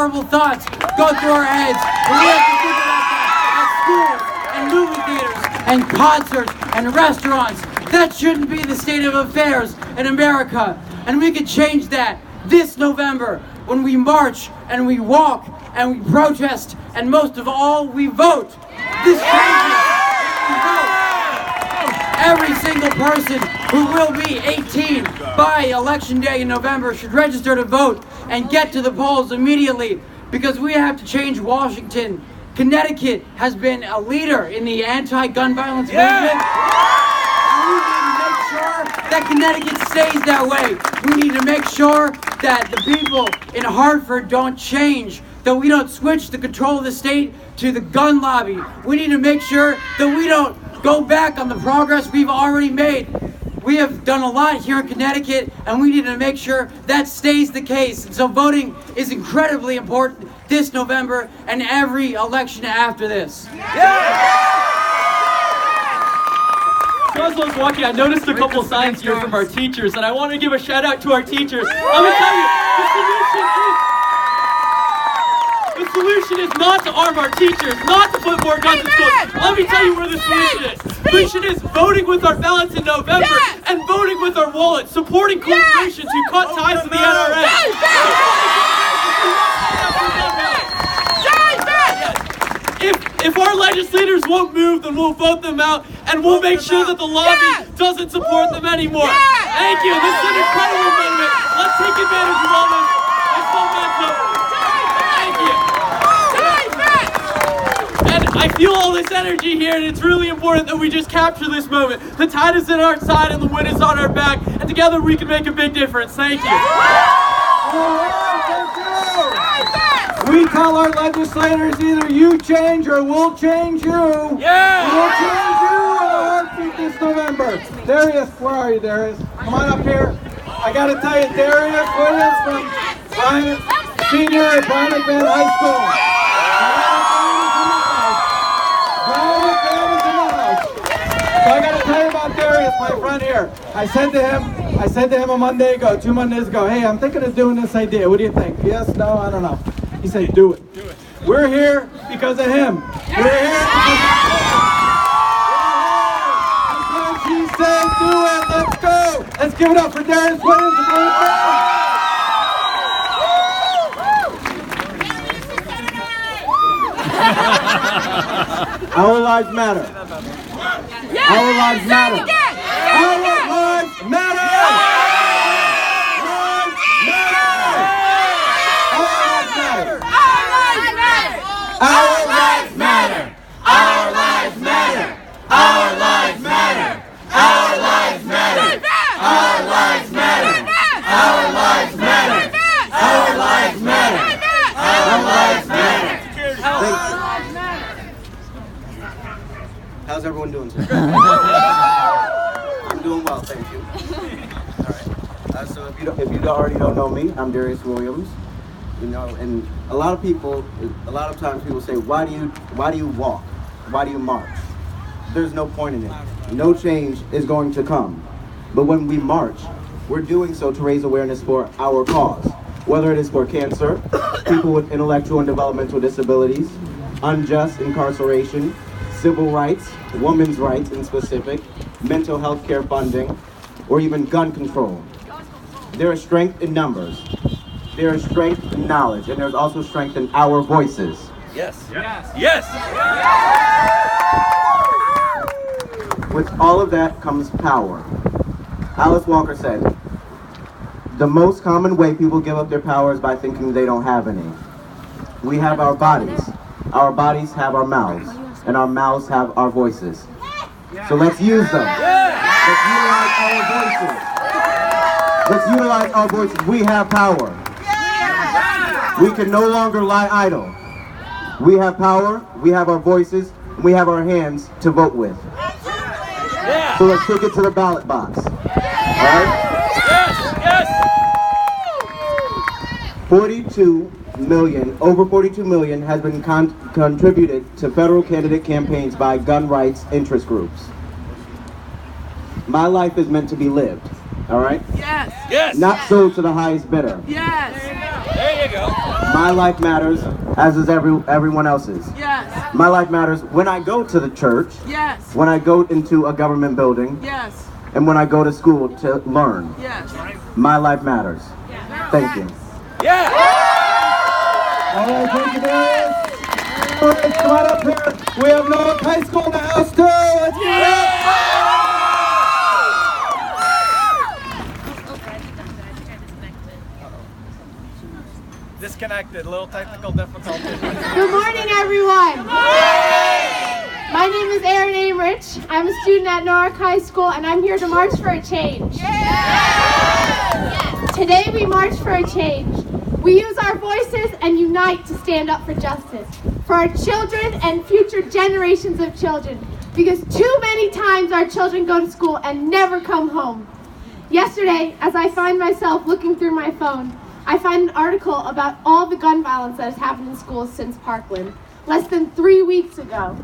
horrible thoughts go through our heads. And we have to think about that at schools and movie theaters and concerts and restaurants. That shouldn't be the state of affairs in America. And we could change that this November when we march and we walk and we protest and most of all we vote. This changes. We vote. Every single person who will be 18 by election day in November should register to vote and get to the polls immediately because we have to change Washington. Connecticut has been a leader in the anti-gun violence movement. And we need to make sure that Connecticut stays that way. We need to make sure that the people in Hartford don't change, that we don't switch the control of the state to the gun lobby. We need to make sure that we don't go back on the progress we've already made. We have done a lot here in Connecticut, and we need to make sure that stays the case. And so voting is incredibly important this November and every election after this. So as I was walking, I noticed a couple signs here from our teachers, and I want to give a shout out to our teachers. I'm going to tell you, the solution is not to arm our teachers, not to put more guns in schools. Let me tell you where the solution is. The solution is voting with our ballots in November and voting with our wallets, supporting corporations who cut ties to the NRA. If our legislators won't move, then we'll vote them out, and we'll make sure that the lobby doesn't support them anymore. Thank you. This is an incredible moment. Let's take advantage of all this momentum. Thank you. And I feel all this energy here, and it's really important that we just capture this moment. The tide is in our side, and the wind is on our back, and together we can make a big difference. Thank you. We tell our legislators either you change or we'll change you. We'll change you in a heartbeat this November. Darius, where are you, Darius? Come on up here. I got to tell you, Darius Williams from senior at Brian McMahon High School. So I got to tell you about Darius, my friend here. I said to him a Monday ago, 2 Mondays ago, hey, I'm thinking of doing this idea. What do you think? Yes, no, I don't know. He said, do it. Do it. We're here because of him. We're here because he said, do it. Let's go. Let's give it up for Darius Williams. Our lives matter. Our lives matter. Our lives matter. Our lives matter! Our lives matter! Our lives matter! Our lives matter! Our lives matter! Our lives matter! Our lives matter! Our lives matter! Our lives matter! How's everyone doing today? I'm doing well, thank you. All right. So if you already don't know me, I'm Darius Williams. You know, and a lot of times people say, why do you walk? Why do you march? There's no point in it. No change is going to come. But when we march, we're doing so to raise awareness for our cause. Whether it is for cancer, people with intellectual and developmental disabilities, unjust incarceration, civil rights, women's rights in specific, mental health care funding, or even gun control. There is strength in numbers. There is strength in knowledge, and there's also strength in our voices. Yes. Yes. Yes. With all of that comes power. Alice Walker said, the most common way people give up their power is by thinking they don't have any. We have our bodies. Our bodies have our mouths, and our mouths have our voices. So let's use them. Let's utilize our voices. Let's utilize our voices. We have power. We can no longer lie idle. We have power, we have our voices, and we have our hands to vote with. So let's take it to the ballot box. Alright? Yes! 42 million, over 42 million has been contributed to federal candidate campaigns by gun rights interest groups. My life is meant to be lived. All right? Yes. Yes. Not sold to the highest bidder. Yes. There you go. My life matters, as does everyone else's. Yes. My life matters when I go to the church, Yes. when I go into a government building, Yes. and when I go to school to learn. Yes. My life matters. Thank you. Yeah. All right, thank you, Darius. All right, come on up here. We have Norwalk High School in the house, too. Let's get it. Disconnected, little technical difficulty. Good morning, everyone. Good morning. My name is Erin Amrich. I'm a student at Norwalk High School, and I'm here to march for a change. Today we march for a change. We use our voices and unite to stand up for justice, for our children and future generations of children, because too many times our children go to school and never come home. Yesterday, as I find myself looking through my phone, I find an article about all the gun violence that has happened in schools since Parkland. Less than 3 weeks ago,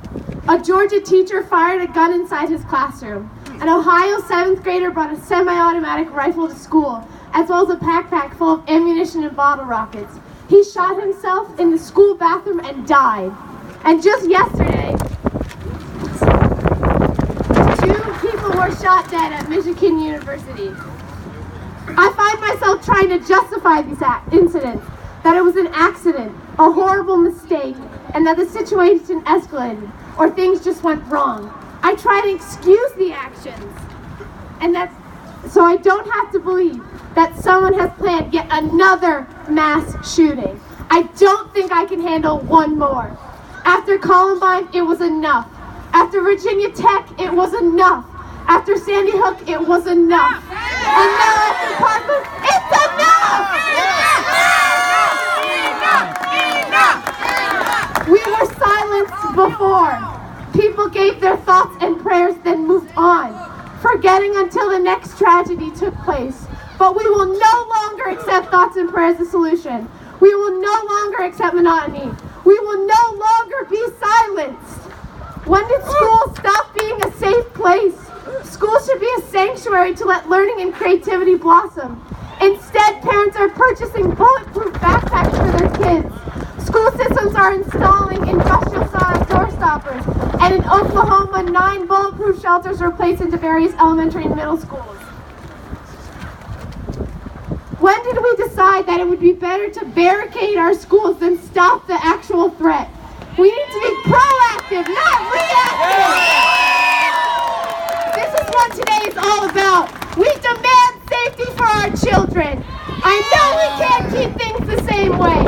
a Georgia teacher fired a gun inside his classroom. An Ohio 7th grader brought a semi-automatic rifle to school, as well as a backpack full of ammunition and bottle rockets. He shot himself in the school bathroom and died. And just yesterday, 2 people were shot dead at Michigan University. I find myself trying to justify these incidents, that it was an accident, a horrible mistake, and that the situation escalated, or things just went wrong. I try to excuse the actions, and so I don't have to believe that someone has planned yet another mass shooting. I don't think I can handle one more. After Columbine, it was enough. After Virginia Tech, it was enough. After Sandy Hook, it was enough. And now after Parkland, it's enough! We were silenced before. People gave their thoughts and prayers, then moved on, forgetting until the next tragedy took place. But we will no longer accept thoughts and prayers as a solution. We will no longer accept monotony. We will no longer be silenced. When did school stop being a safe place? School should be a sanctuary to let learning and creativity blossom. Instead, parents are purchasing bulletproof backpacks for their kids. School systems are installing industrial-sized door stoppers, and in Oklahoma, 9 bulletproof shelters were placed into various elementary and middle schools. When did we decide that it would be better to barricade our schools than stop the actual threat? We need to be proactive, not reactive! This is what today is all about. We demand safety for our children. I know we can't keep things the same way.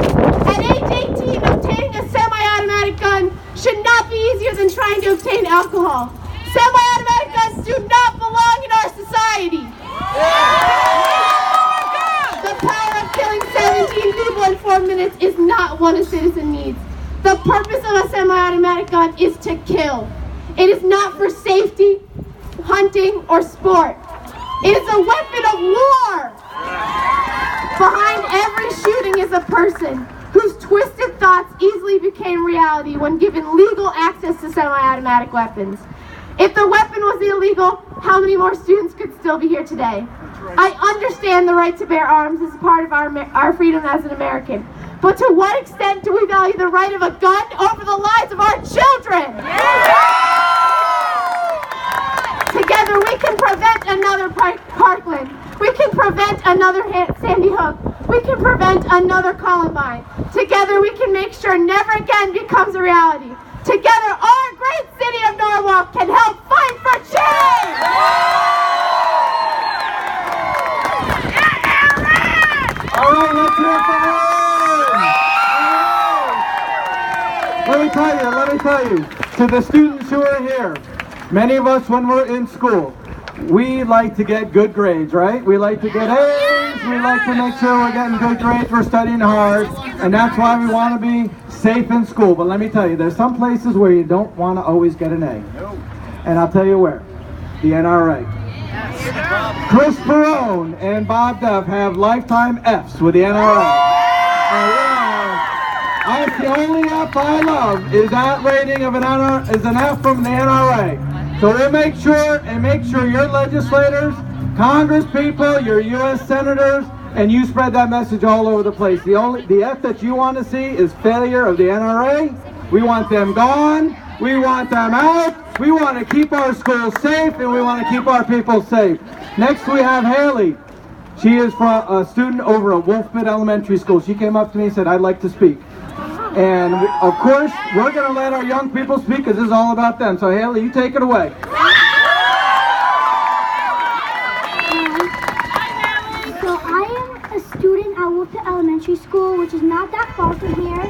At age 18, obtaining a semi-automatic gun should not be easier than trying to obtain alcohol. Semi-automatic guns do not belong in our society. The power of killing 17 people in 4 minutes is not what a citizen needs. The purpose of a semi-automatic gun is to kill. It is not for safety, hunting, or sport. It is a weapon of war. Behind every shooting is a person whose twisted thoughts easily became reality when given legal access to semi-automatic weapons. If the weapon was illegal, how many more students could still be here today? I understand the right to bear arms is part of our freedom as an American. But to what extent do we value the right of a gun over the lives of our children? Together we can prevent another Parkland. We can prevent another Sandy Hook. We can prevent another Columbine. Together we can make sure never again becomes a reality. Together our great city of Norwalk can help fight for change! All right, let's hear it for Aaron. Let me tell you, to the students who are here, many of us when we're in school, we like to get good grades, right? We like to get A's, we like to make sure we're getting good grades, we're studying hard, and that's why we want to be safe in school. But let me tell you, there's some places where you don't want to always get an A. And I'll tell you where, the NRA. Chris Perone and Bob Duff have lifetime F's with the NRA. That's the only F I love is that rating of an F from the NRA. So we'll make sure your legislators Congress people, you're U.S. senators, and you spread that message all over the place. The F that you want to see is failure of the NRA. We want them gone. We want them out. We want to keep our schools safe, and we want to keep our people safe. Next we have Haley. She is a student over at Wolfbit Elementary School. She came up to me and said, I'd like to speak. And of course, we're going to let our young people speak because this is all about them. So Haley, you take it away. So I am a student at Wolfbit Elementary School, which is not that far from here.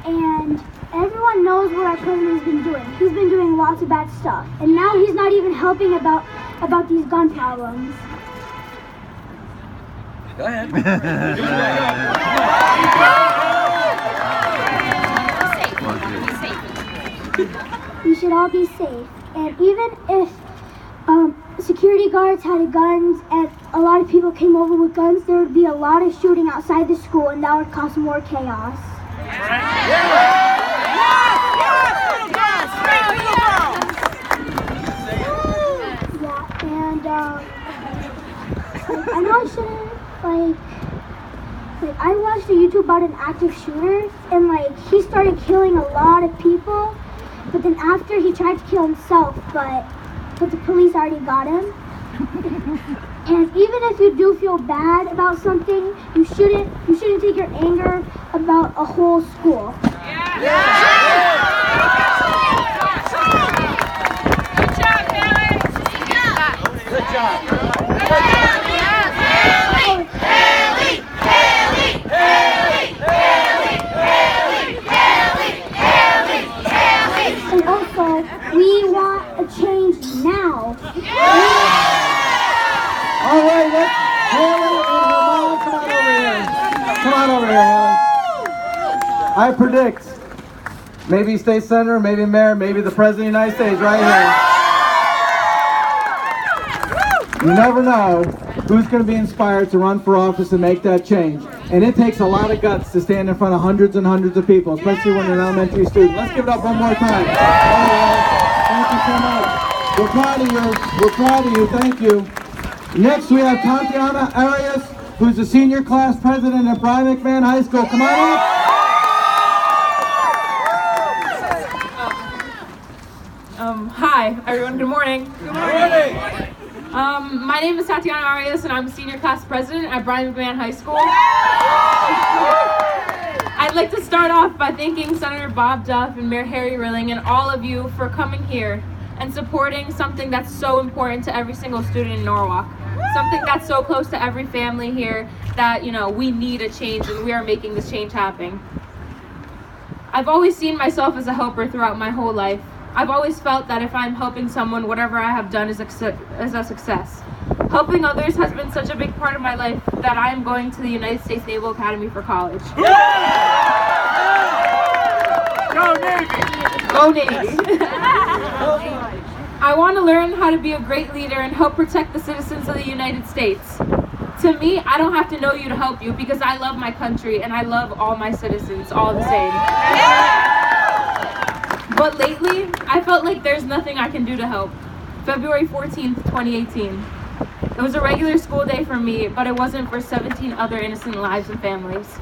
And everyone knows what our president has been doing. He's been doing lots of bad stuff. And now he's not even helping about these gun problems. Go ahead. We should all be safe. And even if security guards had guns and a lot of people came over with guns, there would be a lot of shooting outside the school, and that would cause more chaos. I know I shouldn't, I watched a YouTube about an active shooter, and he started killing a lot of people, but then after he tried to kill himself, but the police already got him. And even if you do feel bad about something, you shouldn't take your anger about a whole school. Good job. And also, we want a change now. All right, let's Haley and her mom, come on over here. Come on over here, Haley. I predict maybe state senator, maybe mayor, maybe the president of the United States right here. You never know who's going to be inspired to run for office and make that change. And it takes a lot of guts to stand in front of hundreds and hundreds of people, especially when you're an elementary student. Let's give it up one more time. Thank you so much. We're proud of you. We're proud of you. Thank you. Next, we have Tatiana Arias, who's the senior class president at Brian McMahon High School. Come on up. Hi, everyone. Good morning. Good morning. My name is Tatiana Arias, and I'm senior class president at Brian McMahon High School. I'd like to start off by thanking Senator Bob Duff and Mayor Harry Rilling and all of you for coming here and supporting something that's so important to every single student in Norwalk. Something that's so close to every family here that, we need a change, and we are making this change happen. I've always seen myself as a helper throughout my whole life. I've always felt that if I'm helping someone, whatever I have done is a success. Helping others has been such a big part of my life that I am going to the United States Naval Academy for college. Go Navy! Go Navy! I want to learn how to be a great leader and help protect the citizens of the United States. To me, I don't have to know you to help you because I love my country and I love all my citizens all the same. But lately, I felt like there's nothing I can do to help. February 14th, 2018. It was a regular school day for me, but it wasn't for 17 other innocent lives and families.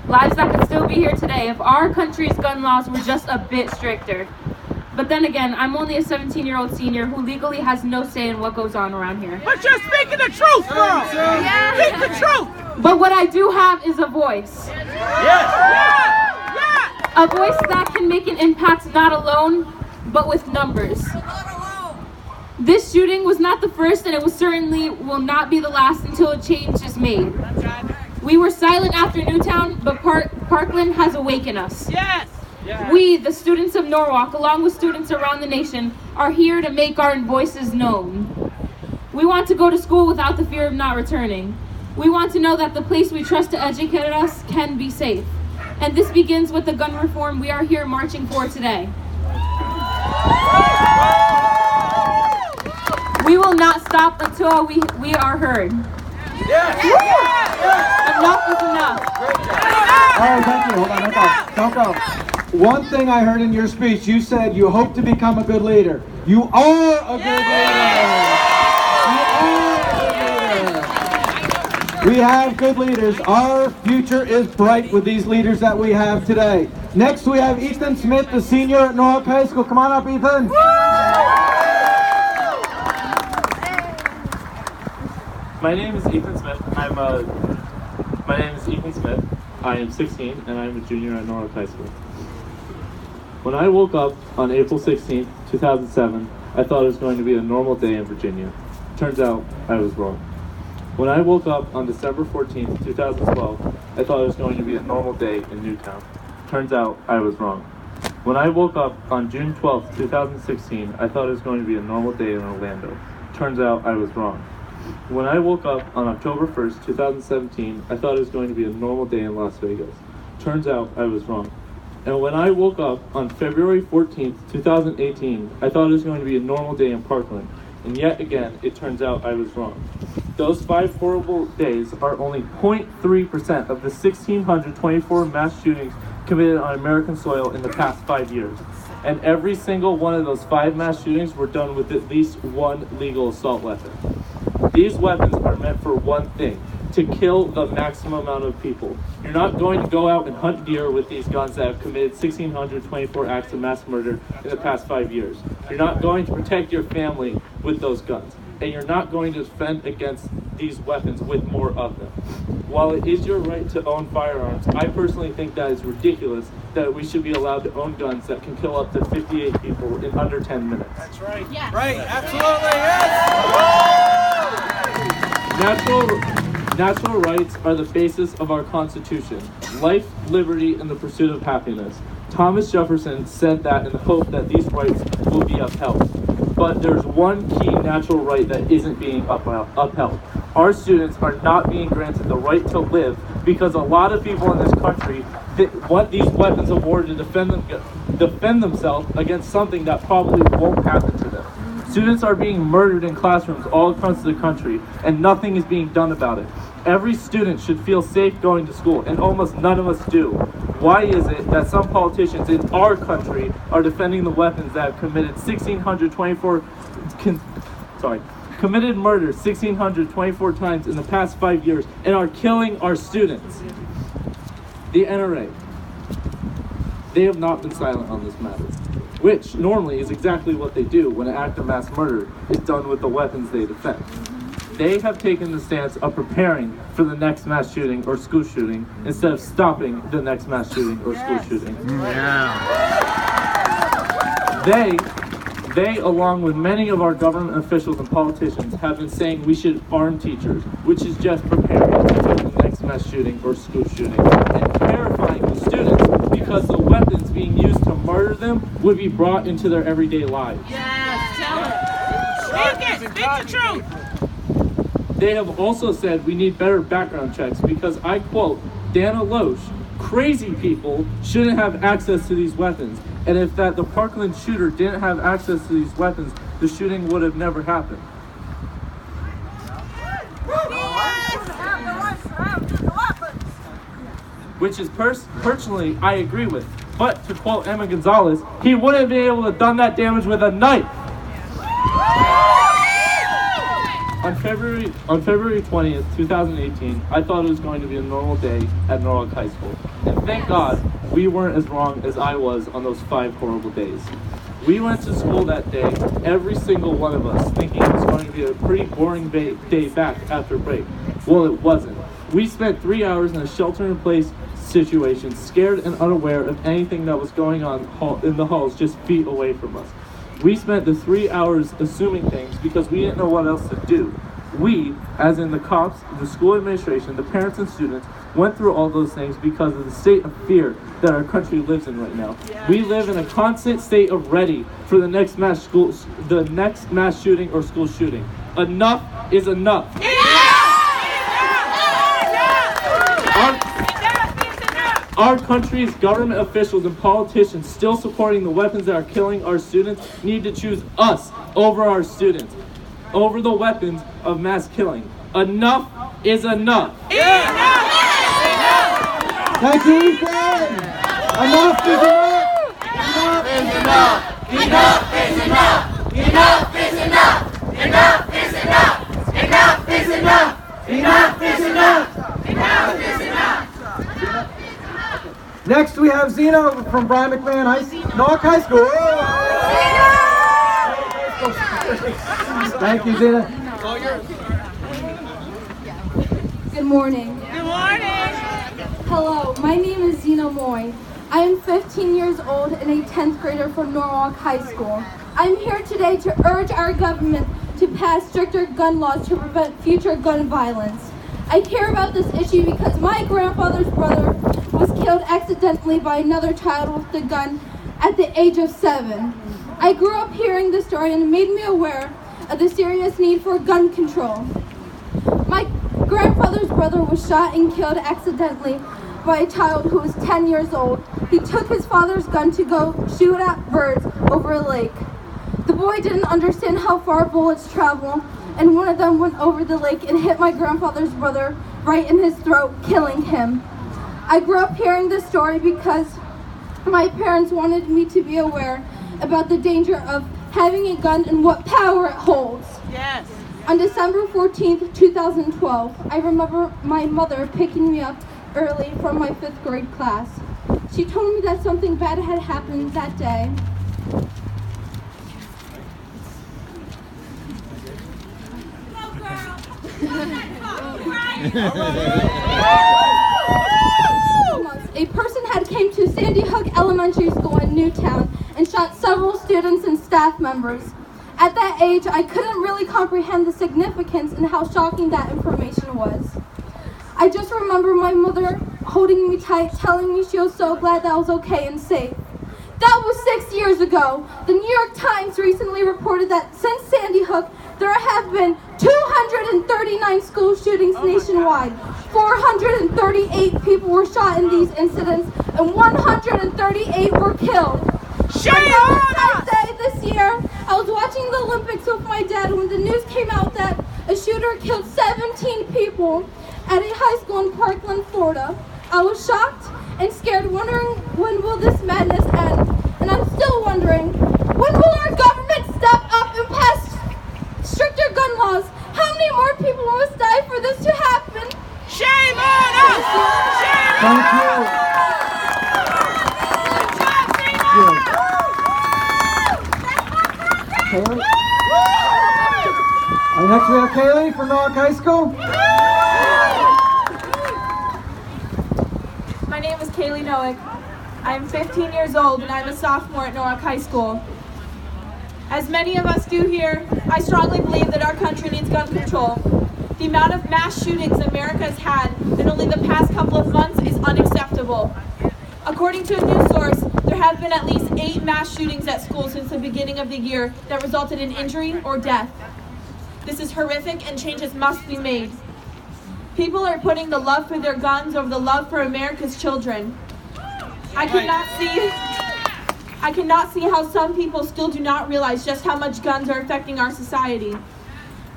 Lives that could still be here today if our country's gun laws were just a bit stricter. But then again, I'm only a 17-year-old senior who legally has no say in what goes on around here. But you're speaking the truth, girl! Speak the truth! But what I do have is a voice. Yes! A voice that can make an impact not alone, but with numbers. This shooting was not the first, and it certainly will not be the last until a change is made. We were silent after Newtown, but Parkland has awakened us. Yes! We, the students of Norwalk, along with students around the nation, are here to make our voices known. We want to go to school without the fear of not returning. We want to know that the place we trust to educate us can be safe. And this begins with the gun reform we are here marching for today. We will not stop until we are heard. Yes! Enough is enough. All right, thank you. Hold on, don't go. One thing I heard in your speech, you said you hope to become a good leader. You are a good leader. You are We have good leaders. Our future is bright with these leaders that we have today. Next, we have Ethan Smith, the senior at Norwalk High School. Come on up, Ethan. My name is Ethan Smith. I am 16 and I am a junior at Norwalk High School. When I woke up on April 16th, 2007, I thought it was going to be a normal day in Virginia. Turns out I was wrong. When I woke up on December 14th, 2012, I thought it was going to be a normal day in Newtown. Turns out I was wrong. When I woke up on June 12th, 2016, I thought it was going to be a normal day in Orlando. Turns out I was wrong. When I woke up on October 1st, 2017, I thought it was going to be a normal day in Las Vegas. Turns out I was wrong. And when I woke up on February 14th, 2018, I thought it was going to be a normal day in Parkland. And yet again, it turns out I was wrong. Those 5 horrible days are only 0.3% of the 1,624 mass shootings committed on American soil in the past 5 years. And every single one of those 5 mass shootings were done with at least one legal assault weapon. These weapons are meant for one thing, to kill the maximum amount of people. You're not going to go out and hunt deer with these guns that have committed 1,624 acts of mass murder in the past 5 years. You're not going to protect your family with those guns. And you're not going to defend against these weapons with more of them. While it is your right to own firearms, I personally think that is ridiculous that we should be allowed to own guns that can kill up to 58 people in under 10 minutes. That's right. Yes. Right, absolutely, yes! Natural rights are the basis of our Constitution. Life, liberty, and the pursuit of happiness. Thomas Jefferson said that in the hope that these rights will be upheld. But there's one key natural right that isn't being upheld. Our students are not being granted the right to live because a lot of people in this country want these weapons of war to defend themselves against something that probably won't happen to them. Students are being murdered in classrooms all across the country, and nothing is being done about it. Every student should feel safe going to school, and almost none of us do. Why is it that some politicians in our country are defending the weapons that have committed 1,624 committed murder 1,624 times in the past 5 years and are killing our students? The NRA. They have not been silent on this matter, which normally is exactly what they do when an act of mass murder is done with the weapons they defend. They have taken the stance of preparing for the next mass shooting or school shooting instead of stopping the next mass shooting or school shooting. They, along with many of our government officials and politicians, have been saying we should arm teachers, which is just preparing for the next mass shooting or school shooting, and terrifying the students because the weapons being used to murder them would be brought into their everyday lives. Yes, tell it. Speak it. Speak the truth. They have also said we need better background checks because, I quote, Dana Loesch, crazy people shouldn't have access to these weapons. And if the Parkland shooter didn't have access to these weapons, the shooting would have never happened. Which is personally, I agree with. But to quote Emma Gonzalez, he wouldn't be able to have done that damage with a knife. On February 20th, 2018, I thought it was going to be a normal day at Norwalk High School. And thank God we weren't as wrong as I was on those 5 horrible days. We went to school that day, every single one of us, thinking it was going to be a pretty boring day back after break. Well, it wasn't. We spent 3 hours in a shelter-in-place situation, scared and unaware of anything that was going on in the halls just feet away from us. We spent the 3 hours assuming things because we didn't know what else to do. We, as in the cops, the school administration, the parents and students, went through all those things because of the state of fear that our country lives in right now. We live in a constant state of ready for the next mass shooting or school shooting. Enough is enough. Our country's government officials and politicians still supporting the weapons that are killing our students need to choose us over our students, over the weapons of mass killing. Enough is enough. Enough! Thank you, Ethan. Enough is enough. Enough is enough. Enough is enough! Enough is enough! Enough is enough! Enough is enough! Enough is enough! Next we have Zena from Brian McMahon Norwalk High School. Thank you, Zena. Good morning. Good morning. Hello, my name is Zena Moy. I am 15 years old and a 10th grader from Norwalk High School. I'm here today to urge our government to pass stricter gun laws to prevent future gun violence. I care about this issue because my grandfather's brother was killed accidentally by another child with a gun at the age of 7. I grew up hearing this story and it made me aware of the serious need for gun control. My grandfather's brother was shot and killed accidentally by a child who was 10 years old. He took his father's gun to go shoot at birds over a lake. The boy didn't understand how far bullets travel, and one of them went over the lake and hit my grandfather's brother right in his throat, killing him. I grew up hearing this story because my parents wanted me to be aware about the danger of having a gun and what power it holds. Yes. On December 14th, 2012, I remember my mother picking me up early from my 5th grade class. She told me that something bad had happened that day. A person had came to Sandy Hook Elementary School in Newtown and shot several students and staff members. At that age, I couldn't really comprehend the significance and how shocking that information was. I just remember my mother holding me tight, telling me she was so glad that I was okay and safe. That was 6 years ago. The New York Times recently reported that since Sandy Hook, there have been 239 school shootings nationwide. 438 people were shot in these incidents, and 138 were killed. Shame on us! Day this year, I was watching the Olympics with my dad when the news came out that a shooter killed 17 people at a high school in Parkland, Florida. I was shocked and scared, wondering when will this madness end? And I'm still wondering, when will our government step up and pass stricter gun laws? How many more people must die for this to happen? Shame on us! Shame on Thank you. Kaylee? Next we have Kaylee from Norwalk High School. My name is Kaylee Noack. I'm 15 years old and I'm a sophomore at Norwalk High School. As many of us do here, I strongly believe that our country needs gun control. The amount of mass shootings America has had in only the past couple of months is unacceptable. According to a news source, there have been at least 8 mass shootings at schools since the beginning of the year that resulted in injury or death. This is horrific and changes must be made. People are putting the love for their guns over the love for America's children. I cannot see how some people still do not realize just how much guns are affecting our society.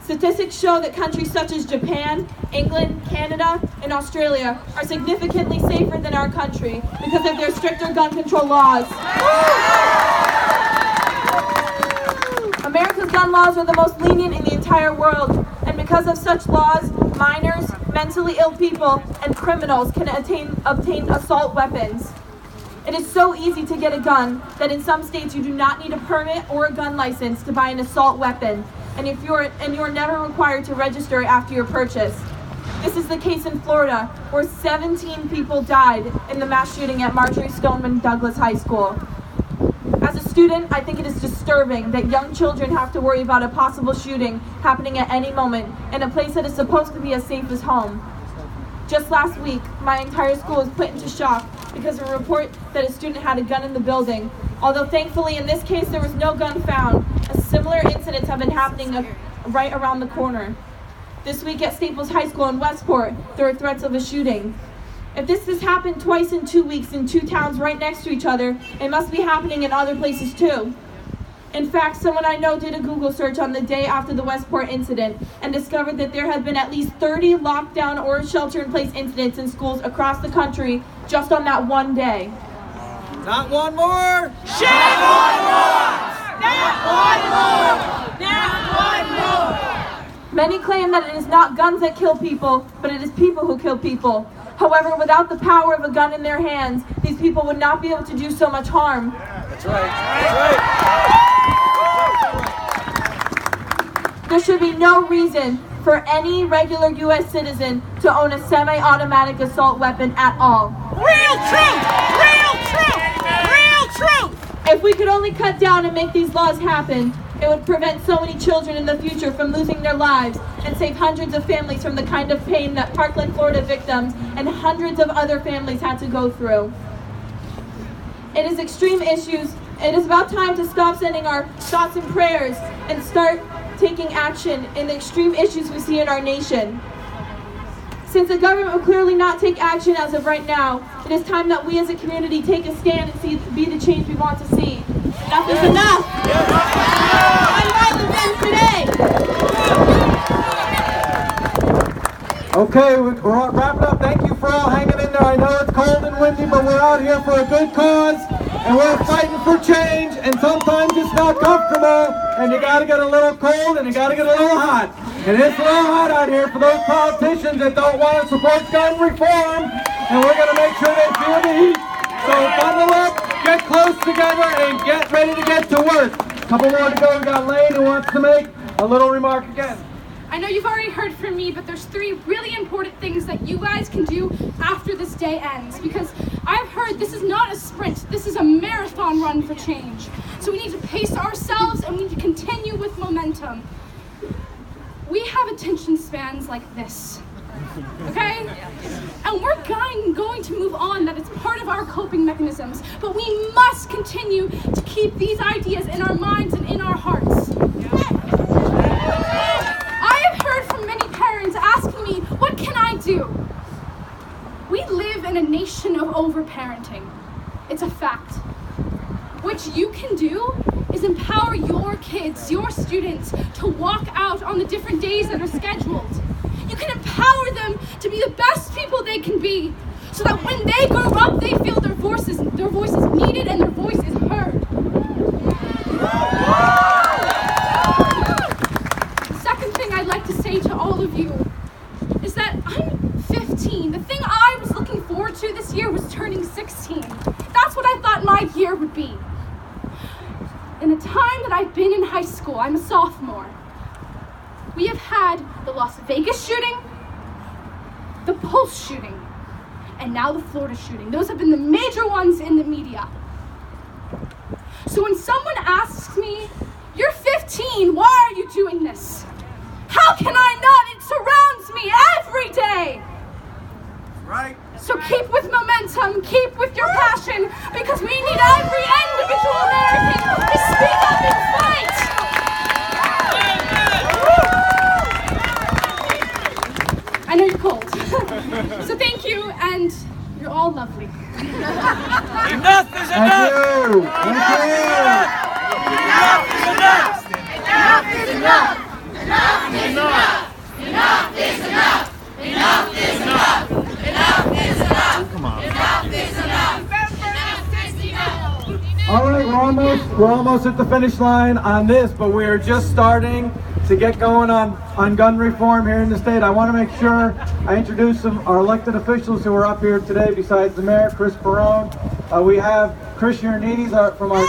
Statistics show that countries such as Japan, England, Canada, and Australia are significantly safer than our country because of their stricter gun control laws. America's gun laws are the most lenient in the entire world, and because of such laws, minors, mentally ill people, and criminals can obtain assault weapons. It is so easy to get a gun that in some states you do not need a permit or a gun license to buy an assault weapon, and you are never required to register after your purchase. This is the case in Florida, where 17 people died in the mass shooting at March3 Stoneman Douglas High School. As a student, I think it is disturbing that young children have to worry about a possible shooting happening at any moment in a place that is supposed to be as safe as home. Just last week, my entire school was put into shock because of a report that a student had a gun in the building. Although thankfully in this case there was no gun found, similar incidents have been happening right around the corner. This week at Staples High School in Westport, there are threats of a shooting. If this has happened twice in 2 weeks in 2 towns right next to each other, it must be happening in other places too. In fact, someone I know did a Google search on the day after the Westport incident and discovered that there had been at least 30 lockdown or shelter-in-place incidents in schools across the country just on that one day. Not one more! Shame on us! Not one more! Not one more! Many claim that it is not guns that kill people, but it is people who kill people. However, without the power of a gun in their hands, these people would not be able to do so much harm. That's right. That's right. There should be no reason for any regular U.S. citizen to own a semi-automatic assault weapon at all. Real truth! Real truth! Real truth! If we could only cut down and make these laws happen, it would prevent so many children in the future from losing their lives and save hundreds of families from the kind of pain that Parkland, Florida victims and hundreds of other families had to go through. It is extreme issues. It is about time to stop sending our thoughts and prayers and start taking action in the extreme issues we see in our nation. Since the government will clearly not take action as of right now, it is time that we as a community take a stand and be the change we want to see. Enough is enough! Nonviolence ends today! Okay, we're wrapping up. Thank you for all hanging in there. I know it's cold and windy, but we're out here for a good cause, and we're fighting for change, and sometimes it's not comfortable, and you gotta get a little cold, and you gotta get a little hot. And it's a little hot out here for those politicians that don't want to support gun reform, and we're gonna make sure they feel the heat. So bundle up, get close together, and get ready to get to work. A couple more to go. We got Lane who wants to make a little remark again. I know you've already heard from me, but there's 3 really important things that you guys can do after this day ends, because I've heard this is not a sprint, this is a marathon run for change. So we need to pace ourselves and we need to continue with momentum. We have attention spans like this, okay? And we're going to move on, that it's part of our coping mechanisms, but we must continue to keep these ideas in our minds and in our hearts. From many parents asking me, what can I do? We live in a nation of overparenting. It's a fact. What you can do is empower your kids, your students, to walk out on the different days that are scheduled. You can empower them to be the best people they can be, so that when they grow up, they feel their voice is needed and their voice is heard. I'd like to say to all of you is that I'm 15. The thing I was looking forward to this year was turning 16. That's what I thought my year would be. In the time that I've been in high school, I'm a sophomore, we have had the Las Vegas shooting, the Pulse shooting, and now the Florida shooting. Those have been the major ones in the media. So when someone asks me, "You're 15, why are you doing this?" How can I not? It surrounds me every day. Right. So keep with momentum, keep with your passion, because we need every individual American to speak up and fight. I know you're cold. So thank you, and you're all lovely. Enough is enough! Thank you. Enough is enough! Enough is enough! Enough is enough! Enough is enough! Enough is enough! Enough is enough! Come on. Enough is enough! Enough is enough! All right, we're almost at the finish line on this, but we are just starting to get going on gun reform here in the state. I want to make sure I introduce our elected officials who are up here today besides the mayor, Chris Perrone. We have Chris Ioannidis from our